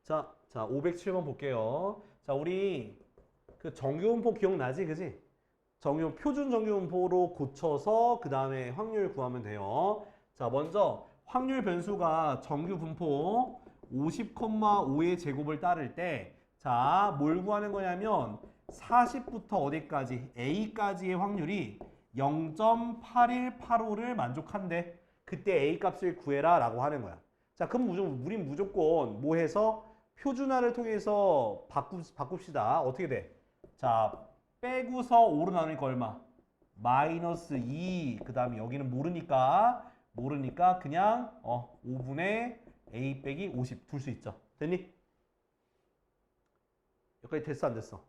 자, 507번 볼게요. 자, 우리 그 정규분포 기억나지? 그지? 표준 정규분포로 고쳐서 그 다음에 확률 구하면 돼요. 자, 먼저 확률 변수가 정규분포 50,5의 제곱을 따를 때, 자, 뭘 구하는 거냐면 40부터 어디까지? A까지의 확률이 0.8185를 만족한대. 그때 A 값을 구해라 라고 하는 거야. 자, 그럼 우린 무조건 뭐 해서 표준화를 통해서 바꿉시다. 어떻게 돼? 자, 빼고서 5로 나누니까 얼마? 마이너스 2. 그 다음에 여기는 모르니까 그냥 5분의 A 빼기 50 둘 수 있죠. 됐니? 여기까지 됐어 안 됐어?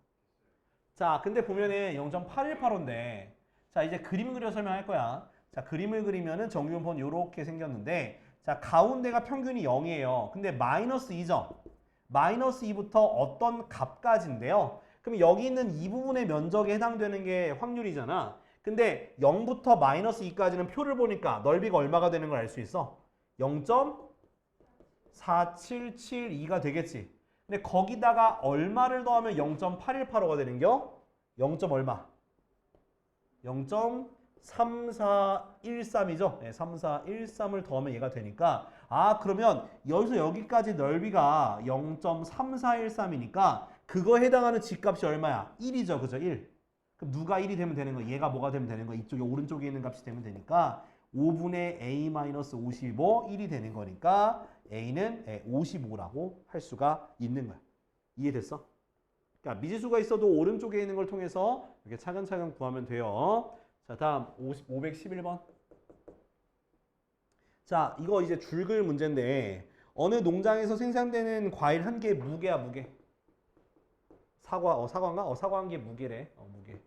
자, 근데 보면은 0.818인데 자, 이제 그림 그려 설명할 거야. 자, 그림을 그리면은 정규분포는 이렇게 생겼는데 자, 가운데가 평균이 0이에요. 근데 마이너스 2점. 마이너스 2부터 어떤 값까지인데요. 그럼 여기 있는 이 부분의 면적에 해당되는 게 확률이잖아. 근데 0부터 마이너스 2까지는 표를 보니까 넓이가 얼마가 되는 걸 알 수 있어? 0.4772가 되겠지. 근데 거기다가 얼마를 더하면 0.8185가 되는겨? 0. 얼마? 0.3413이죠. 네, 3413을 더하면 얘가 되니까 그러면 여기서 여기까지 넓이가 0.3413이니까 그거에 해당하는 집값이 얼마야? 1이죠. 그죠? 1. 그럼 누가 1이 되면 되는 거야? 얘가 뭐가 되면 되는 거야? 이쪽에 오른쪽에 있는 값이 되면 되니까 5분의 A-55 1이 되는 거니까 A는 55라고 할 수가 있는 거야. 이해됐어? 그러니까 미지수가 있어도 오른쪽에 있는 걸 통해서 이렇게 차근차근 구하면 돼요. 자, 다음 511번. 자, 이거 이제 줄글 문제인데 어느 농장에서 생산되는 과일 한 개의 무게야, 무게. 사과인가? 사과 한 개 무게래. 무게.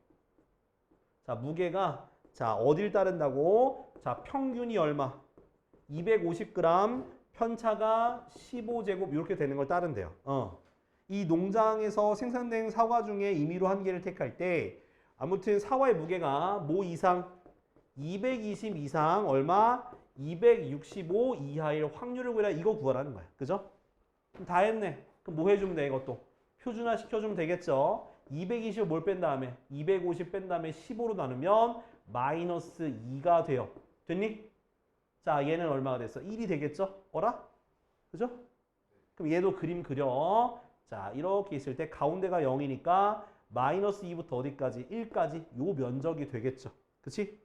자, 무게가 자, 어딜 따른다고? 자, 평균이 얼마? 250g, 편차가 15제곱 이렇게 되는 걸 따른대요. 이 농장에서 생산된 사과 중에 임의로 한 개를 택할 때 아무튼 사과의 무게가 뭐 이상? 220 이상 얼마? 265 이하일 확률을 구해라. 이거 구하라는 거야. 그죠? 그럼 다 했네. 그럼 뭐 해주면 돼 이것도? 표준화 시켜주면 되겠죠. 220을 뭘 뺀 다음에 250 뺀 다음에 15로 나누면 마이너스 2가 돼요. 됐니? 자, 얘는 얼마가 됐어? 1이 되겠죠? 어라? 그죠? 그럼 얘도 그림 그려. 자, 이렇게 있을 때 가운데가 0이니까 마이너스 2부터 어디까지? 1까지 요 면적이 되겠죠. 그치?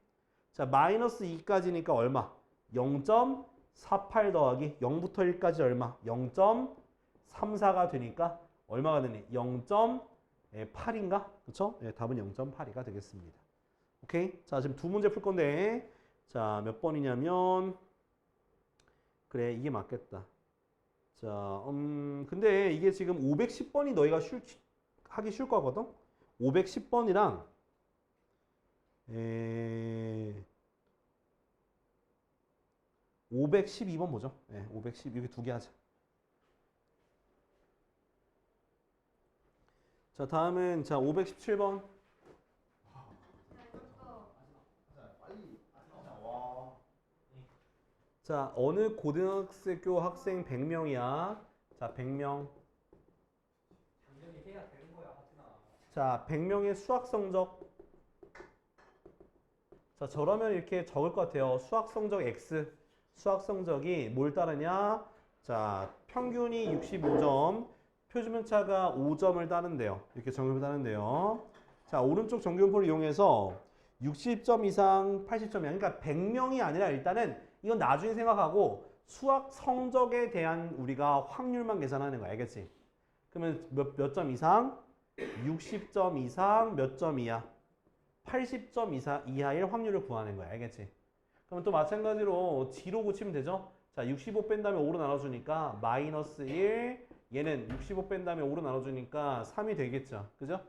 자, 마이너스 2까지니까 얼마? 0.48 더하기 0부터 1까지 얼마? 0.34가 되니까 얼마가 되니? 0.8인가? 그쵸? 네, 답은 0.82가 되겠습니다. 오케이? 자, 지금 두 문제 풀 건데 자, 몇 번이냐면 그래, 이게 맞겠다. 자, 근데 이게 지금 510번이 너희가 하기 쉬울 거거든? 510번이랑 512번 보죠. 네, 510, 여기 두 개 하자. 자, 다음은 자, 517번. 자, 어느 고등학교 학생 100명이야? 자, 100명. 자, 100명의 수학 성적. 자, 저러면 이렇게 적을 것 같아요. 수학 성적 X. 수학 성적이 뭘 따르냐? 자, 평균이 65점, 표준편차가 5점을 따른대요. 이렇게 정규를 따른대요. 자, 오른쪽 정규분포를 이용해서 60점 이상 80점이야. 그러니까 100명이 아니라 일단은 이건 나중에 생각하고 수학 성적에 대한 우리가 확률만 계산하는 거야. 알겠지? 그러면 몇 점 이상? 60점 이상 몇 점 이하? 80점 이하일 확률을 구하는 거야. 알겠지? 그러면 또 마찬가지로 G로 고치면 되죠? 자, 65 뺀 다음에 5로 나눠주니까 마이너스 1. 얘는 65 뺀 다음에 5로 나눠주니까 3이 되겠죠. 그죠?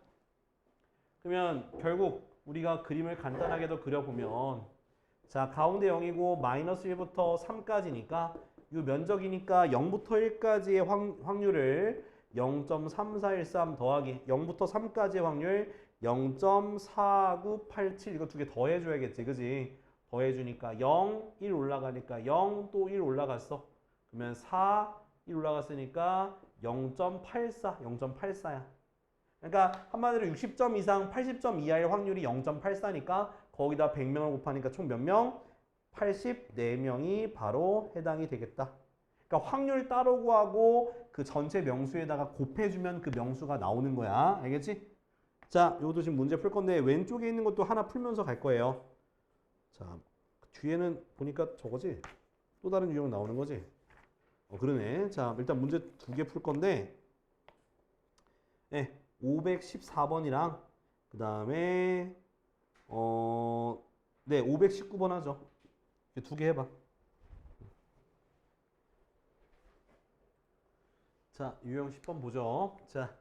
그러면 결국 우리가 그림을 간단하게 더 그려보면 자, 가운데 0이고 마이너스 1부터 3까지니까 이 면적이니까 0부터 1까지의 확률을 0.3413 더하기 0부터 3까지의 확률 0.4987 이거 두 개 더해줘야겠지. 그지? 더해주니까 0, 1 올라가니까 0, 또 1 올라갔어. 그러면 4, 1 올라갔으니까 0.84, 0.84야. 그러니까 한마디로 60점 이상 80점 이하의 확률이 0.84니까 거기다 100명을 곱하니까 총 몇 명? 84명이 바로 해당이 되겠다. 그러니까 확률 따로 구하고 그 전체 명수에다가 곱해주면 그 명수가 나오는 거야. 알겠지? 자, 이것도 지금 문제 풀 건데 왼쪽에 있는 것도 하나 풀면서 갈 거예요. 자, 뒤에는 보니까 저거지? 또 다른 유형 나오는 거지? 그러네. 자, 일단 문제 2개 풀 건데 네, 514번이랑 그 다음에 네, 519번 하죠. 2개 해봐. 자, 유형 10번 보죠. 자,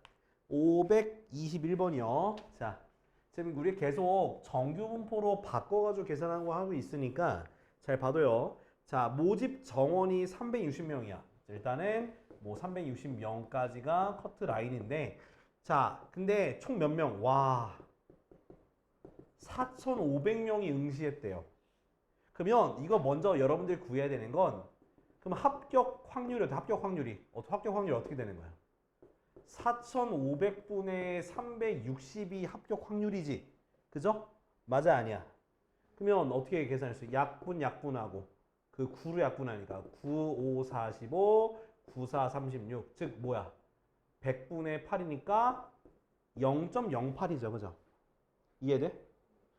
521번이요. 자, 지금 우리 계속 정규분포로 바꿔가지고 계산한 거 하고 있으니까 잘 봐둬요. 자, 모집 정원이 360명이야. 일단은 뭐 360명까지가 커트 라인인데, 자, 근데 총 몇 명? 와, 4,500명이 응시했대요. 그러면 이거 먼저 여러분들이 구해야 되는 건, 그럼 합격 확률이 어떻게 되는 거야? 4,500분의 360이 합격 확률이지. 그죠? 맞아, 아니야? 그러면 어떻게 계산했어? 약분하고 그 9로 약분하니까 9, 5, 45, 9, 4, 36. 즉 뭐야? 100분의 8이니까 0.08이죠. 그죠? 이해돼?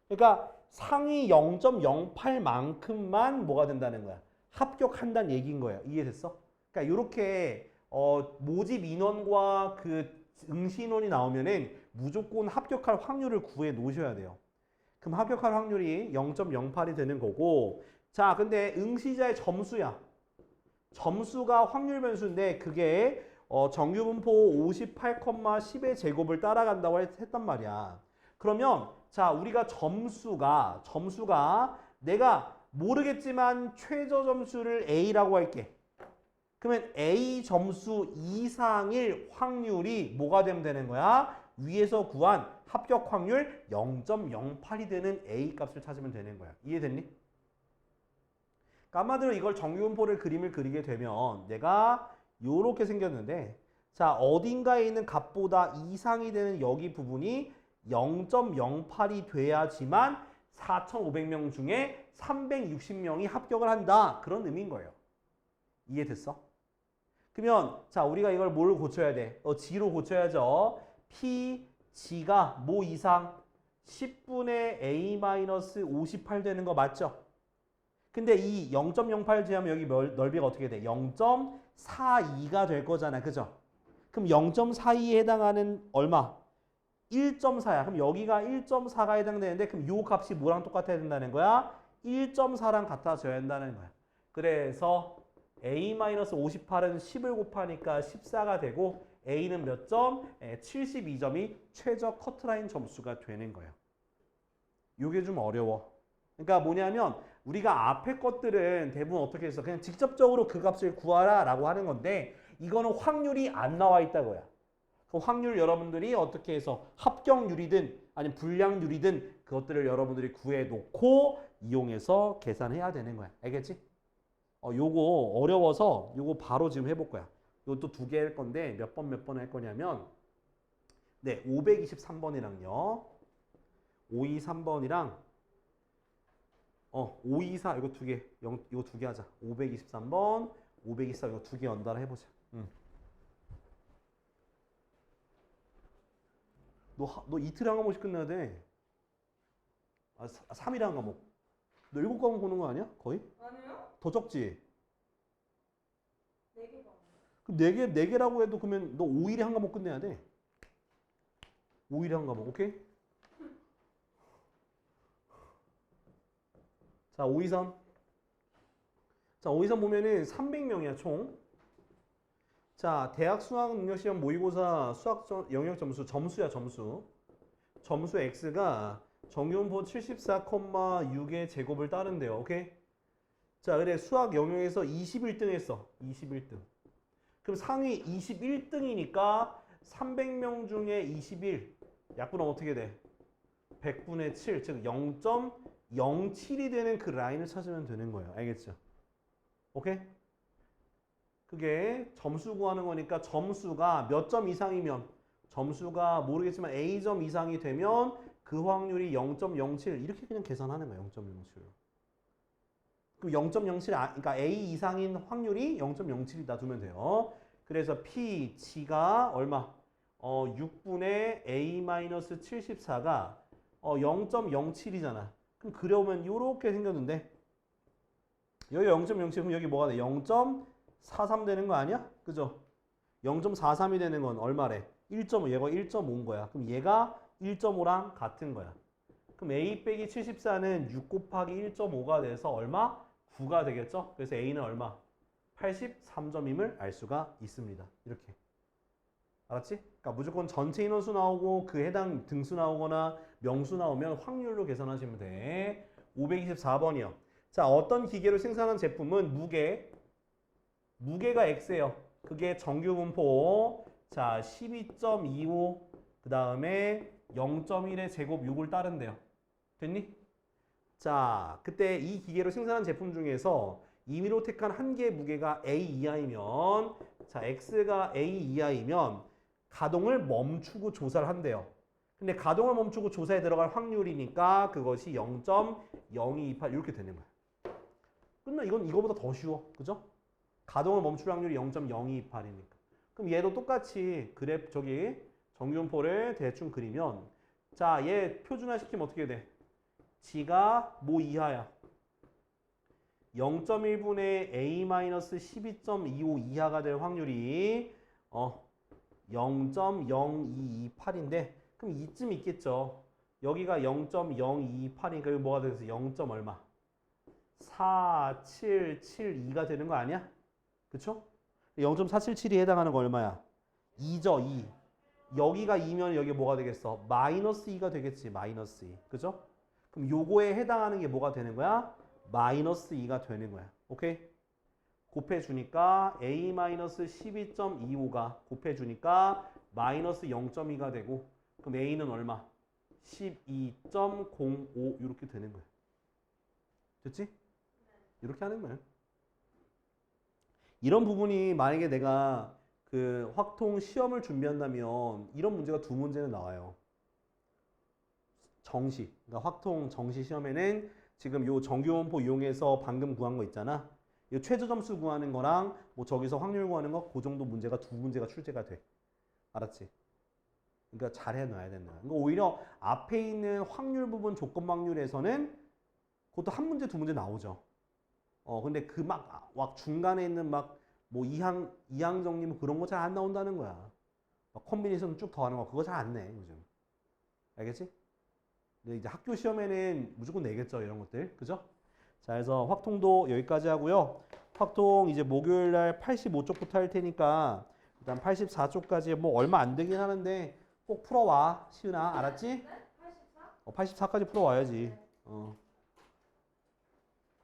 그러니까 상위 0.08만큼만 뭐가 된다는 거야? 합격한다는 얘기인 거야. 이해됐어? 그러니까 이렇게 모집 인원과 그 응시 인원이 나오면은 무조건 합격할 확률을 구해 놓으셔야 돼요. 그럼 합격할 확률이 0.08이 되는 거고, 자, 근데 응시자의 점수야. 점수가 확률 변수인데 그게 정규분포 58,10의 제곱을 따라간다고 했단 말이야. 그러면 자, 우리가 점수가 내가 모르겠지만 최저 점수를 A라고 할게. 그러면 A 점수 이상일 확률이 뭐가 되면 되는 거야? 위에서 구한 합격 확률 0.08이 되는 A 값을 찾으면 되는 거야. 이해됐니? 그러니까 한마디로 이걸 정규분포를 그림을 그리게 되면 내가 요렇게 생겼는데, 자, 어딘가에 있는 값보다 이상이 되는 여기 부분이 0.08이 돼야지만 4,500명 중에 360명이 합격을 한다. 그런 의미인 거예요. 이해됐어? 그러면 자, 우리가 이걸 뭘 고쳐야 돼? G로 고쳐야죠. P, G가 뭐 이상? 10분의 A-58 되는 거 맞죠? 근데 이 0.08 제하면 여기 넓이가 어떻게 돼? 0.42가 될 거잖아. 그죠? 그럼 0.42에 해당하는 얼마? 1.4야. 그럼 여기가 1.4가 해당되는데 그럼 요 값이 뭐랑 똑같아야 된다는 거야? 1.4랑 같아져야 한다는 거야. 그래서 A-58은 10을 곱하니까 14가 되고 A는 몇 점? 72점이 최저 커트라인 점수가 되는 거예요. 요게 좀 어려워. 그러니까 뭐냐면 우리가 앞에 것들은 대부분 어떻게 해서 그냥 직접적으로 그 값을 구하라 라고 하는 건데 이거는 확률이 안 나와 있다고요. 그 확률 여러분들이 어떻게 해서 합격률이든 아니면 불량률이든 그것들을 여러분들이 구해 놓고 이용해서 계산해야 되는 거야. 알겠지? 요거 어려워서 요거 바로 지금 해볼 거야. 요것도 2개 할 건데 몇 번 할 거냐면 네, 523번이랑요. 523번이랑 524 이거 2개. 이거 2개 하자. 523번, 524 이거 2개 연달아 해보자. 너 이틀에 한 과목씩 끝내야 돼. 3일에 한 과목. 너 7과목 보는 거 아니야? 거의? 아니요? 더 적지? 4개가. 그럼 4개라고 해도 그러면 너 5일에 한 과목 끝내야 돼. 5일에 한 과목, 오케이? 자, 523. 자, 523 보면은 300명이야, 총. 자, 대학 수학능력시험 모의고사 수학 영역 점수야, 점수. 점수 X가 정규분포 74,6의 제곱을 따른대요. 오케이? 자, 그래. 수학 영역에서 21등 했어. 21등. 그럼 상위 21등이니까 300명 중에 21. 약분은 어떻게 돼? 100분의 7. 즉 0.07이 되는 그 라인을 찾으면 되는 거예요. 알겠죠? 오케이? 그게 점수 구하는 거니까 점수가 몇 점 이상이면 점수가 모르겠지만 A점 이상이 되면 그 확률이 0.07 이렇게 그냥 계산하는 거야. 0.07. 그럼 0.07 그러니까 A 이상인 확률이 0.07이다 두면 돼요. 그래서 P, G가 얼마? 6분의 A-74가 0.07이잖아. 그럼 그려오면 이렇게 생겼는데 여기 0.07 그럼 여기 뭐가 돼? 0.43 되는 거 아니야? 그죠? 0.43이 되는 건 얼마래? 1.5. 얘가 1.5인 거야. 그럼 얘가 1.5랑 같은 거야. 그럼 A 빼기 74는 6 곱하기 1.5가 돼서 얼마? 9가 되겠죠? 그래서 A는 얼마? 83점임을 알 수가 있습니다. 이렇게. 알았지? 그러니까 무조건 전체 인원수 나오고 그 해당 등수 나오거나 명수 나오면 확률로 계산하시면 돼. 524번이요. 자, 어떤 기계로 생산한 제품은 무게가 X예요. 그게 정규 분포. 자, 12.25 그 다음에 0.1의 제곱 6을 따른대요. 됐니? 자, 그때 이 기계로 생산한 제품 중에서 임의로 택한 한 개의 무게가 A 이하이면 자, X가 A 이하이면 가동을 멈추고 조사를 한대요. 근데 가동을 멈추고 조사에 들어갈 확률이니까 그것이 0.0228 이렇게 되는 거야. 끝나. 이건 이거보다 더 쉬워. 그죠? 가동을 멈출 확률이 0.0228이니까. 그럼 얘도 똑같이 그래프 저기 정규분포를 대충 그리면 자, 얘 표준화시키면 어떻게 돼? G가 뭐 이하야? 0.1분의 A-12.25 이하가 될 확률이 0.0228인데 그럼 이쯤 있겠죠. 여기가 0.0228이니까 이거 뭐가 되겠어? 0. 얼마? 4772가 되는 거 아니야? 그쵸? 0.477이 해당하는 거 얼마야? 2죠, 2. 여기가 2면 여기 뭐가 되겠어? 마이너스 2가 되겠지, 마이너스 2. 그죠? 그럼 요거에 해당하는 게 뭐가 되는 거야? 마이너스 2가 되는 거야. 오케이? 곱해주니까 A-12.25가 곱해주니까 마이너스 0.2가 되고 그럼 A는 얼마? 12.05 이렇게 되는 거야. 됐지? 이렇게 하는 거예요. 이런 부분이 만약에 내가 그 확통 시험을 준비한다면 이런 문제가 두 문제는 나와요. 정시, 그러니까 확통 정시 시험에는 지금 요 정규분포 이용해서 방금 구한 거 있잖아. 이 최저 점수 구하는 거랑 뭐 저기서 확률 구하는 거 그 정도 문제가 두 문제가 출제가 돼. 알았지? 그러니까 잘 해놔야 된다. 그러니까 오히려 앞에 있는 확률 부분 조건 확률에서는 그것도 한 문제 두 문제 나오죠. 근데 그 막 중간에 있는 막 뭐 이항 정리 뭐 그런 거 잘 안 나온다는 거야. 막 콤비네이션 쭉 더하는 거 그거 잘 안 내 요즘. 알겠지? 근데 이제 학교 시험에는 무조건 내겠죠 이런 것들. 그죠? 자, 그래서 확통도 여기까지 하고요. 확통 이제 목요일 날 85쪽부터 할 테니까 일단 84쪽까지 뭐 얼마 안 되긴 하는데 꼭 풀어와. 시은아, 알았지? 84? 84까지 풀어와야지.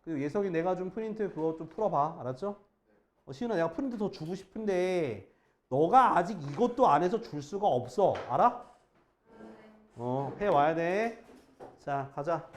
그리고 예석이 내가 준 프린트 그거 좀 풀어봐. 알았죠? 시은아, 내가 프린트 더 주고 싶은데 너가 아직 이것도 안 해서 줄 수가 없어. 알아? 해와야 돼. 자, 가자.